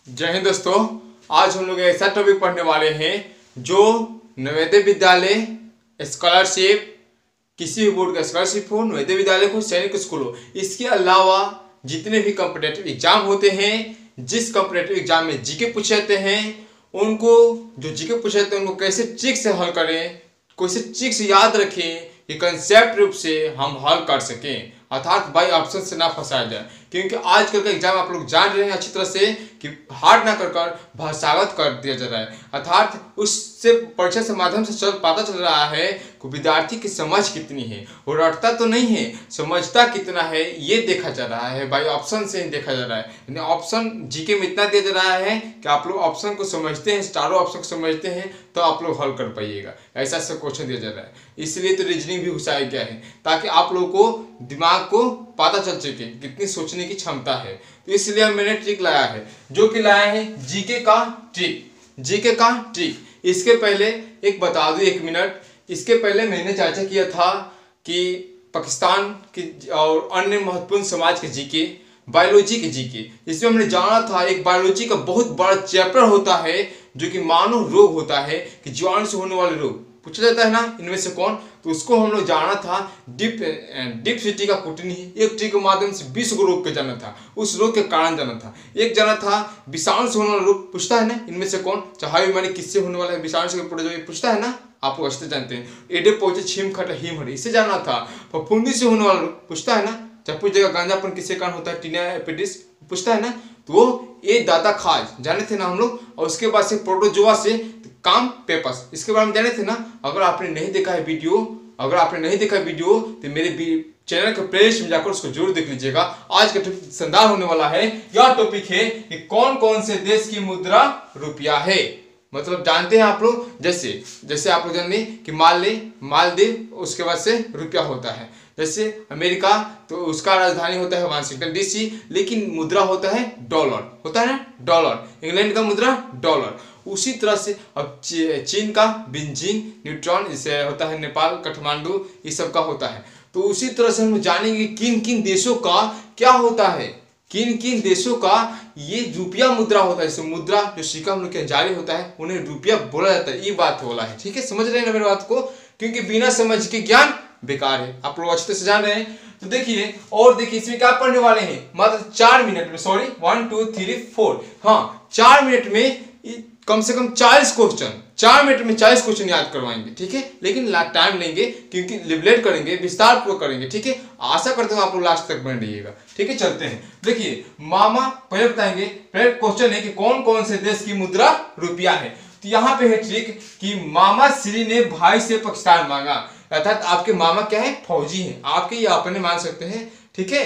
जय हिंद दोस्तों। आज हम लोग ऐसा टॉपिक पढ़ने वाले हैं जो नवोदय विद्यालय स्कॉलरशिप, किसी भी बोर्ड का स्कॉलरशिप हो, नवोदय विद्यालय हो, सैनिक स्कूल हो, इसके अलावा जितने भी कॉम्पिटिटिव एग्जाम होते हैं, जिस कॉम्पिटिटिव एग्जाम में जीके पूछे जाते हैं, उनको जो जीके पूछे जाते हैं उनको कैसे ट्रिक से हल करें, कैसे ट्रिक से याद रखें कि कंसेप्ट रूप से हम हल कर सकें, अर्थात बाई ऑप्शन से ना फंसाया जाए। क्योंकि आजकल का एग्जाम आप लोग जान रहे हैं अच्छी तरह से कि हार्ड ना कर भाषागत कर दिया जा रहा है, अर्थात उससे परीक्षा के माध्यम से पता चल रहा है कि विद्यार्थी की समझ कितनी है। वो रटता तो नहीं है, समझता कितना है ये देखा जा रहा है, बाई ऑप्शन से ही देखा जा रहा है। यानी ऑप्शन जीके में इतना दिया जा रहा है कि आप लोग ऑप्शन को समझते हैं, चारों ऑप्शन को समझते हैं तो आप लोग हल कर पाइएगा, ऐसा सब क्वेश्चन दिया जा रहा है। इसलिए तो रीजनिंग भी घुसाया गया है ताकि आप लोगों को दिमाग को पता चल सके कितनी सोचने की क्षमता है। तो इसलिए मैंने ट्रिक लाया है, जो कि लाया है जीके का ट्रिक। जीके का ट्रिक इसके पहले एक बता दूं, 1 मिनट। इसके पहले मैंने चर्चा किया था कि पाकिस्तान की और अन्य महत्वपूर्ण समाज के जीके, बायोलॉजी के जीके, इसमें हमने जाना था एक बायोलॉजी का बहुत बड़ा चैप्टर होता है जो कि मानव रोग होता है, कि जीवाणु से होने वाले रोग पूछा जाता है ना, इनमें से कौन, तो उसको हम लोग जाना था डीप सिटी का कुटनी। एक ट्रिक के माध्यम से 20 को रोग के जाना था, उस रोग के कारण जाना था। एक जाना था विषाणु से होने वाला रोग, पूछता है ना इनमें से कौन, चाहे बीमारी किससे होने वाला है, विषाणु से पूछता है ना, आप लोग अच्छे जानते हैं। एडे पहुंचे छीम खट हिम हट, इससे जाना था। फफूंदी से होने वाला रोग पूछता है ना, चाहे पूछ जगह गांजापन किसके कारण होता है, टीनिया एपिडिस पूछता है ना, तो वो ये दादा खाज जाने थे ना हम लोग। और उसके बाद से प्रोटोजोआ से काम पेपर्स, इसके बारे में जाने थे ना। अगर आपने नहीं देखा है वीडियो, तो मेरे चैनल के प्लेलिस्ट में जाकर उसको जरूर देख लीजिएगा। आज का टॉपिक शानदार होने वाला है। यह टॉपिक है कि कौन कौन से देश की मुद्रा रुपया है। मतलब जानते हैं आप लोग, जैसे आप लोग जानिए कि मालदीव, उसके बाद से रुपया होता है। जैसे अमेरिका, तो उसका राजधानी होता है वाशिंगटन डीसी, लेकिन मुद्रा होता है डॉलर, होता है ना डॉलर। इंग्लैंड का मुद्रा डॉलर। उसी तरह से अब चीन का बीजिंग, न्यूट्रॉन, जैसे होता है नेपाल काठमांडू, ये सब का होता है। तो उसी तरह से हम जानेंगे किन किन देशों का क्या होता है, किन किन देशों का ये रुपया मुद्रा होता है। मुद्रा जो सिक्का हम लोग के जारी होता है उन्हें रुपया बोला जाता है, ये बात बोला है। ठीक है, समझ रहे हैं ना मेरी बात को, क्योंकि बिना समझ के ज्ञान बेकार है, आप लोग अच्छे तरह से जान रहे हैं। तो देखिए, और देखिए इसमें क्या पढ़ने वाले हैं, मात्र 4 मिनट में, सॉरी 1 2 3 4, हाँ 4 मिनट में कम से कम 40 क्वेश्चन, 4 मिनट में 40 क्वेश्चन याद करवाएंगे। ठीक है, लेकिन टाइम लेंगे क्योंकि लिबरेट करेंगे, विस्तार पूर्वक करेंगे। ठीक है, आशा करते हैं आप लोग लास्ट तक बने रहिएगा। ठीक है, चलते हैं। देखिए मामा पहले बताएंगे, पहले क्वेश्चन है कि कौन कौन से देश की मुद्रा रुपया है। तो यहाँ पे है ट्रिक कि मामा श्री ने भाई से पाकिस्तान मांगा, अर्थात आपके मामा क्या है, फौजी हैं, आपके या अपने मान सकते हैं। ठीक है,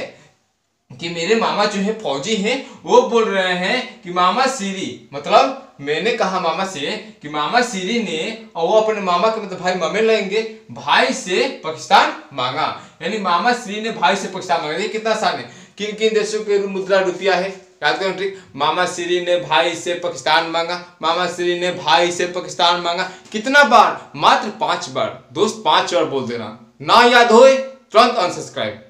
कि मेरे मामा जो है फौजी हैं, वो बोल रहे हैं कि मामा श्री, मतलब मैंने कहा मामा से कि मामा श्री ने, और वो अपने मामा के मतलब भाई मामे लगेंगे, भाई से पाकिस्तान मांगा। यानी मामा श्री ने भाई से पाकिस्तान मांगा। ये कितना आसान है, किन किन देशों के मुद्रा रुपया है, याद करें ट्रिक। मामा श्री ने भाई से पाकिस्तान मांगा, मामा श्री ने भाई से पाकिस्तान मांगा। कितना बार, मात्र 5 बार। दोस्त 5 बार बोल देना, ना याद होए तुरंत अनसब्सक्राइब।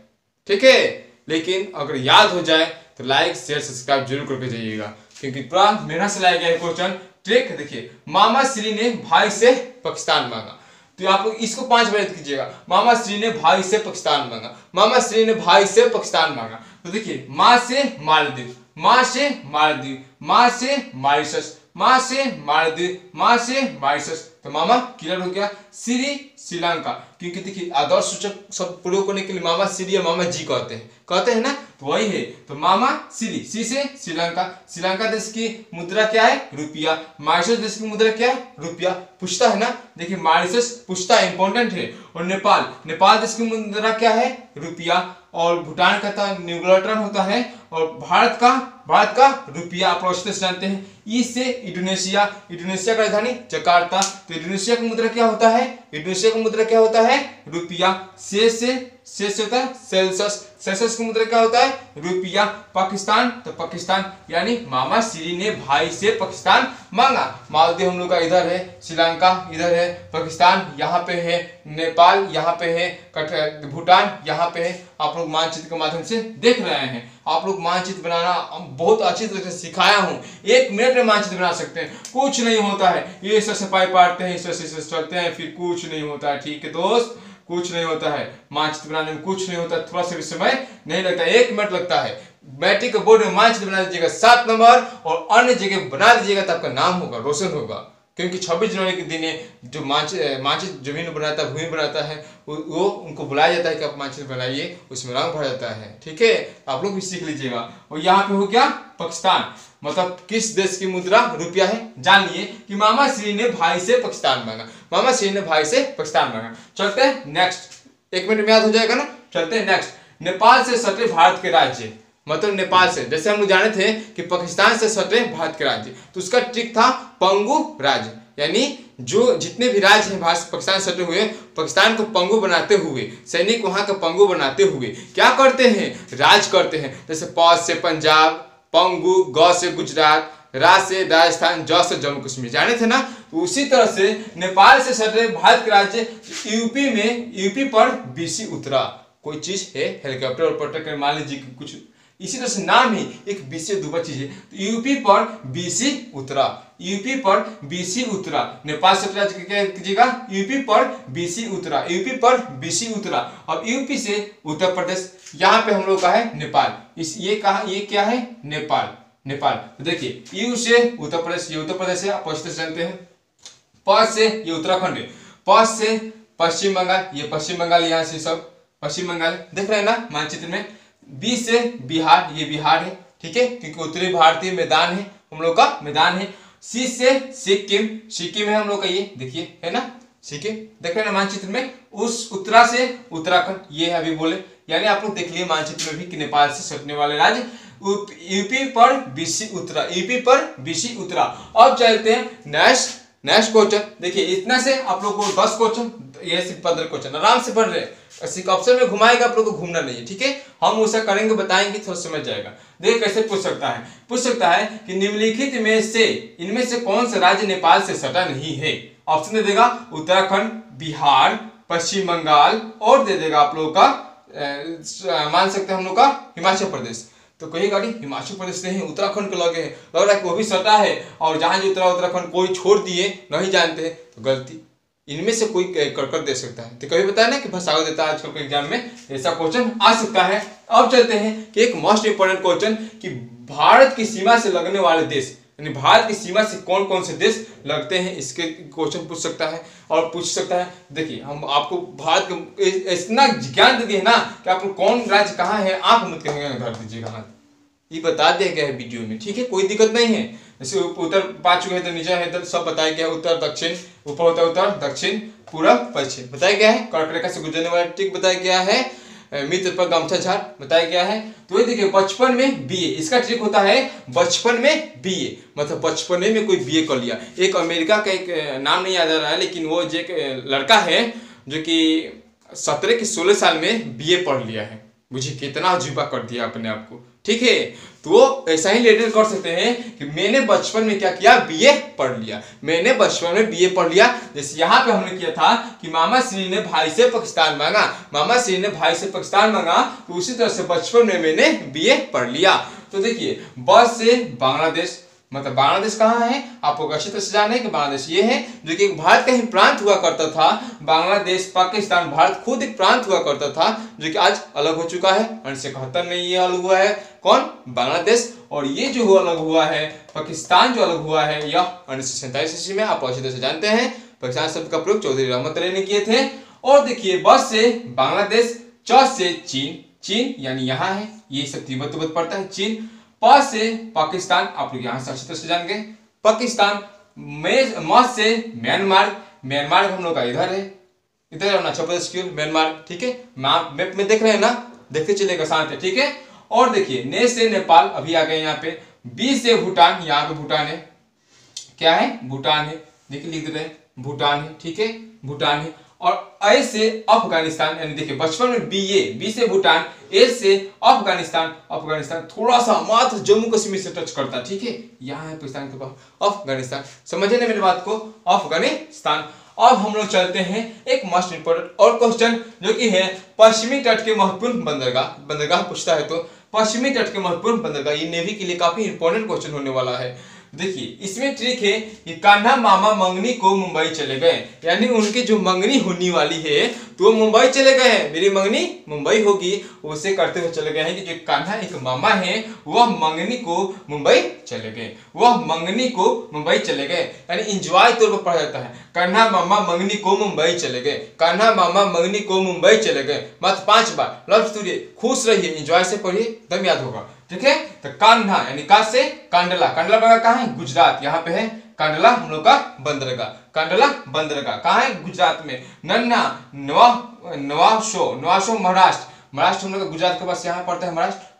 ठीक है, लेकिन अगर याद हो जाए तो लाइक शेयर सब्सक्राइब जरूर करके जाइएगा, क्योंकि पूरा मेहनत से लाया गया है क्वेश्चन। ट्रिक देखिए, मामा श्री ने भाई से पाकिस्तान मांगा, तो आप लोग इसको 5 बार याद कीजिएगा। मामा श्री ने भाई से पाकिस्तान मांगा, मामा श्री ने भाई से पाकिस्तान मांगा। तो देखिए, माँ से मालदीव, माँ से मालदीव, माँ से मॉरिशस, माँ से मालदीव, माँ से मॉरिशस। तो मामा क्लियर हो गया। श्रीलंका, क्योंकि देखिए आदर्श सूचक शब्द प्रयोग करने के लिए मामा श्री या मामा जी कहते हैं ना, तो वही है। तो मामा श्री से श्रीलंका, श्रीलंका देश की मुद्रा क्या है, रुपया। मॉरिशस देश की मुद्रा क्या है, रुपया। पूछता है ना, देखिए मॉरिशस पूछता है, इंपॉर्टेंट है। और नेपाल देश की मुद्रा क्या है, रुपया। और भूटान का न्यूट्रॉन होता है। और भारत का रुपया आप लोग जानते हैं। ई से इंडोनेशिया का राजधानी जकार्ता। तो इंडोनेशिया की मुद्रा क्या होता है, रुपया। से से होता है सेल्सियस, सेल्सियस की मुद्रा क्या होता है रुपया। पाकिस्तान तो पाकिस्तान यानी मामा श्री ने भाई से पाकिस्तान मांगा। मालदीव हम लोग का इधर है, श्रीलंका इधर है, पाकिस्तान यहाँ पे है, नेपाल यहाँ पे है, भूटान यहाँ पे है। आप लोग मानचित्र के माध्यम से देख रहे हैं। आप लोग मानचित्र बनाना बहुत अच्छी तरह से सिखाया हूँ, 1 मिनट में मानचित्र बना सकते हैं, कुछ नहीं होता है। ये से पाइप पाड़ते हैं, इस चलते हैं, फिर कुछ नहीं होता है। ठीक है दोस्त, कुछ नहीं होता है, मानचित्र बनाने में कुछ नहीं होता, थोड़ा सा भी समय नहीं लगता, 1 मिनट लगता है। मैट्रिक के बोर्ड में मानचित्र बना दीजिएगा 7 नंबर और अन्य जगह बना दीजिएगा तो आपका नाम होगा, रोशन होगा। क्योंकि 26 जनवरी के दिन जो मानचित्र जमीन बनाता है, भूमि बनाता है, वो उनको बुलाया जाता है कि आप मानचित्र बनाइए, उसमें रंग भरा जाता है। ठीक है, आप लोग भी सीख लीजिएगा। और यहाँ पे हो गया पाकिस्तान, मतलब किस देश की मुद्रा रुपया है। जान लिए कि मामा श्री ने भाई से पाकिस्तान मांगा, मामा श्री ने भाई से पाकिस्तान मांगा। चलते हैं नेक्स्ट, 1 मिनट में याद हो जाएगा ना। चलते हैं नेक्स्ट, नेपाल से सटे भारत के राज्य, मतलब नेपाल से, जैसे हम लोग जाने थे कि पाकिस्तान से सटे भारत के राज्य, तो उसका ट्रिक था पंगु राज्य, यानी जो जितने भी राज्य हैं भारत पाकिस्तान से सटे हुए, पाकिस्तान को पंगु बनाते हुए, सैनिक वहां का पंगु बनाते हुए क्या करते हैं, राज करते हैं। जैसे प से पंजाब, पंगु, ग से गुजरात, रा से राजस्थान, ज से जम्मू कश्मीर, जाने थे ना। तो उसी तरह से नेपाल से सटे भारत के राज्य, यूपी में, यूपी पर बीसी उतरा, कोई चीज है हेलीकॉप्टर और पटक, मान लीजिए कुछ इसी तरह से नाम ही एक बीसी दुबा चीज है। तो यूपी पर बीसी उतरा, यूपी पर बीसी उतरा, नेपाल से क्या कीजिएगा, यूपी पर बीसी उतरा, यूपी पर बीसी उतरा। अब यूपी से उत्तर प्रदेश, यहाँ पे हम लोग का है नेपाल, इस ये कहा, ये क्या है नेपाल, नेपाल। तो देखिए यू से उत्तर प्रदेश, ये उत्तर प्रदेश है, आप अच्छे से जानते हैं। प से ये उत्तराखंड है, प से पश्चिम बंगाल, ये पश्चिम बंगाल, यहाँ से सब पश्चिम बंगाल देख रहे हैं ना मानचित्र में। बी से बिहार, ये बिहार है, ठीक है, क्योंकि उत्तरी भारतीय मैदान है, हम लोग का मैदान है। सी से सिक्किम, सिक्किम है हम लोग का, ये देखिए है ना सिक्किम, देख रहे हैं ना मानचित्र में। उस उत्तरा से उत्तराखंड, ये अभी बोले, यानी आप लोग देख लिए मानचित्र में भी कि नेपाल से सटने वाले राज्य। यूपी पर बीसी उतरा, यूपी पर बीसी उतरा। अब चलते हैं नेक्स्ट क्वेश्चन। देखिए इतना से आप लोग को 10 क्वेश्चन, ये सिर्फ 15 क्वेश्चन आराम से पढ़ रहे हैं, ऑप्शन में घुमाएगा, आप लोग को घूमना नहीं है। ठीक है, हम उसे करेंगे, बताएंगे, थोड़ा समझ जाएगा। देखिए कैसे पूछ सकता है, पूछ सकता है कि निम्नलिखित में से इनमें से कौन सा राज्य नेपाल से सटा नहीं है। ऑप्शन दे देगा उत्तराखंड, बिहार, पश्चिम बंगाल, और दे देगा आप लोगों का मान सकते हैं हम लोग का हिमाचल प्रदेश। तो कही गाड़ी हिमाचल प्रदेश से ही, उत्तराखंड के लगे है, लग रहा है कि वो भी सटा है, और जहां जो उत्तराखंड कोई छोड़ दिए, नहीं जानते हैं, तो गलती इनमें से कोई कर दे सकता है। तो कभी बताया ना कि फंसावा देता है आजकल के एग्जाम में, ऐसा क्वेश्चन आ सकता है। अब चलते हैं कि एक मोस्ट इंपोर्टेंट क्वेश्चन कि भारत की सीमा से लगने वाले देश, यानी भारत की सीमा से कौन कौन से देश लगते हैं, इसके क्वेश्चन पूछ सकता है। और पूछ सकता है, देखिए हम आपको भारत के इतना ज्ञान दे दिए ना कि आपको कौन राज्य कहाँ है, आंख मत कहेंगे धर दीजिएगा हाथ, ये बता दिया गया है वीडियो में। ठीक है, कोई दिक्कत नहीं है। जैसे उत्तर पा चुके हैं तो नीचे है इधर सब बताया गया है, उत्तर दक्षिण, ऊपर होता है उत्तर दक्षिण पूरब पश्चिम बताया गया है। कर्क रेखा से गुजरने वाला टिक बताया गया है, मित्र पर गमछा झाड़ बताया गया है। तो ये देखिए बचपन में बीए, इसका ट्रिक होता है बचपन में बीए, मतलब बचपन में कोई बीए कर लिया। एक अमेरिका का एक नाम नहीं याद आ रहा है, लेकिन वो जो एक लड़का है जो कि 17 की 16 साल में बीए पढ़ लिया है। मुझे कितना अजूबा कर दिया अपने आप को। ठीक है, तो ऐसा ही लेटर कर सकते हैं कि मैंने बचपन में क्या किया, बीए पढ़ लिया, मैंने बचपन में बीए पढ़ लिया। जैसे यहाँ पे हमने किया था कि मामा श्री ने भाई से पाकिस्तान मांगा, मामा श्री ने भाई से पाकिस्तान मांगा, तो उसी तरह से बचपन में मैंने बीए पढ़ लिया। तो देखिए ब से बांग्लादेश, मतलब बांग्लादेश कहाँ है, आपको अच्छी तरह से जाना है कि बांग्लादेश ये है जो कि भारत का ही प्रांत हुआ करता था। बांग्लादेश, पाकिस्तान, भारत खुद एक प्रांत हुआ करता था जो कि आज अलग हो चुका है। 1971 में ये अलग हुआ है, कौन, बांग्लादेश। और ये जो अलग हुआ है पाकिस्तान, जो अलग हुआ है यह 1947 ईस्वी में, आप अच्छी तरह से जानते हैं। पाकिस्तान शब्द का प्रयोग चौधरी रहमत अली ने किए थे। और देखिए ब से बांग्लादेश, च से चीन, चीन यानी यहाँ है, ये सब तिब्बत पड़ता है चीन। प से पाकिस्तान, आप लोग यहाँ से अच्छी तरह से जान गए पाकिस्तान। म से म्यांमार, म्यांमार हम लोग का इधर है, इधर अरुणाचल प्रदेश की म्यांमार। ठीक है, मैप में देख रहे हैं ना, देखते चलेगा साथ है। ठीक है, और देखिए ने से नेपाल, अभी आ गए यहाँ पे। बी से भूटान, यहाँ पे भूटान है, क्या है, भूटान है, देखिए लिख रहे हैं भूटान है। ठीक है, भूटान है। और ए से अफगानिस्तान, यानी देखिए बचपन में बी से भूटान, ए से अफगानिस्तान थोड़ा सा मात्र जम्मू कश्मीर से टच करता है, ठीक है, यहाँ है पाकिस्तान के पास अफगानिस्तान। समझे ना मेरी बात को, अफगानिस्तान। अब हम लोग चलते हैं एक मोस्ट इंपोर्टेंट और क्वेश्चन जो कि है पश्चिमी तट के महत्वपूर्ण बंदरगाह पूछता है तो पश्चिमी तट के महत्वपूर्ण बंदरगाह, ये नेवी के लिए काफी इंपॉर्टेंट क्वेश्चन होने वाला है। देखिए इसमें ट्रिक है कि कान्हा मामा मंगनी को मुंबई चले गए, यानी उनकी जो मंगनी होने वाली है तो वो मुंबई चले गए हैं, मेरी मंगनी मुंबई होगी, उसे करते हुए चले गए हैं कि जो कान्हा एक मामा है वह मंगनी को मुंबई चले गए, यानी इंजॉय तौर पर पढ़ा जाता है, कान्हा मामा मंगनी को मुंबई चले गए, कान्हा मामा मंगनी को मुंबई चले गए, मात्र 5 बार। लव स्टोरी, खुश रहिए, इंजॉय से पढ़िए, एकदम याद होगा, ठीक है। तो कान्हा यानी का से कांडला, कांडला बंदरगाह कहाँ है, गुजरात, यहाँ पे है कांडला हम लोग का बंदरगाह, कांडला बंदरगाह कहाँ है, गुजरात में। नन्ना नवाशो महाराष्ट्र हम लोग का गुजरात के पास यहाँ पड़ता है,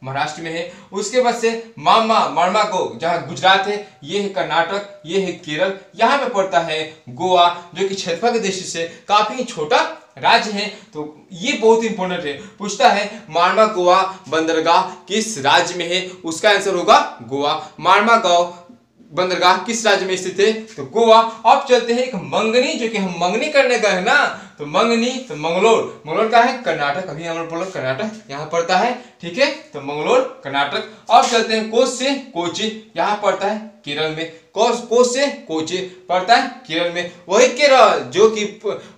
महाराष्ट्र में है। उसके बाद से मामा गो जहाँ गुजरात है, ये है कर्नाटक, ये है केरल, यहाँ पे पड़ता है गोवा, जो कि क्षेत्रफल की दृष्टि से काफी छोटा राज्य है। तो ये बहुत इंपॉर्टेंट है, पूछता है मारमा गोवा बंदरगाह किस राज्य में है, उसका आंसर होगा गोवा। मारमा गांव बंदरगाह किस राज्य में स्थित है, तो गोवा। अब चलते हैं एक मंगनी, जो कि हम मंगनी करने गए हैं ना, तो मंगनी, तो मंगलोर का है कर्नाटक, अभी हम लोग बोला कर्नाटक यहाँ पड़ता है, ठीक है, तो मंगलोर कर्नाटक। अब चलते हैं कोच से कोची, यहाँ पड़ता है केरल में, कोच से कोची पड़ता है केरल में, वही केरल जो कि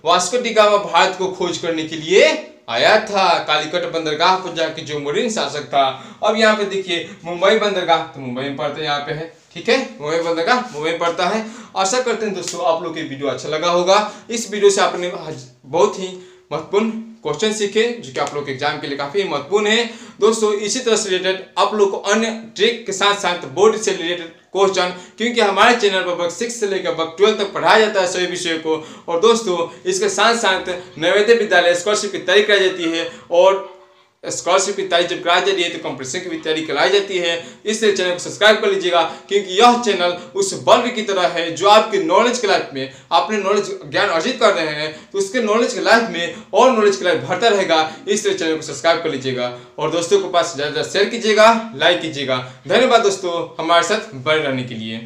वास्को डी गामा भारत को खोज करने के लिए आया था, कालीकट बंदरगाह पर जाके जो मरीन शासक था। अब यहाँ पे देखिए मुंबई बंदरगाह, तो मुंबई में पड़ता है, यहाँ पे है, ठीक है, मुंबई बंदरगाह मुंबई में पड़ता है। आशा करते हैं दोस्तों आप लोग को वीडियो अच्छा लगा होगा। इस वीडियो से आपने बहुत ही महत्वपूर्ण क्वेश्चन सीखे जो कि आप लोग के एग्जाम के लिए काफी महत्वपूर्ण है। दोस्तों इसी तरह से रिलेटेड आप लोग को अन्य ट्रिक के साथ साथ बोर्ड से रिलेटेड क्वेश्चन, क्योंकि हमारे चैनल पर वर्ग 6 से लेकर वर्ग 12 तक पढ़ाया जाता है सभी विषयों को। और दोस्तों इसके साथ साथ नवोदय विद्यालय स्कॉलरशिप की तैयारी कराई जाती है, और स्कॉलरशिप की तैयारी जब कराई जाती है तो कंपटीशन की भी तैयारी कराई जाती है। इसलिए चैनल को सब्सक्राइब कर लीजिएगा, क्योंकि यह चैनल उस बल्ब की तरह है जो आपके नॉलेज के लाइफ में, आपने नॉलेज ज्ञान अर्जित कर रहे हैं तो उसके नॉलेज के लाइफ में और नॉलेज के लाइफ बढ़ता रहेगा। इसलिए चैनल को सब्सक्राइब कर लीजिएगा और दोस्तों के पास ज़्यादा शेयर कीजिएगा, लाइक कीजिएगा। धन्यवाद दोस्तों हमारे साथ बने रहने के लिए।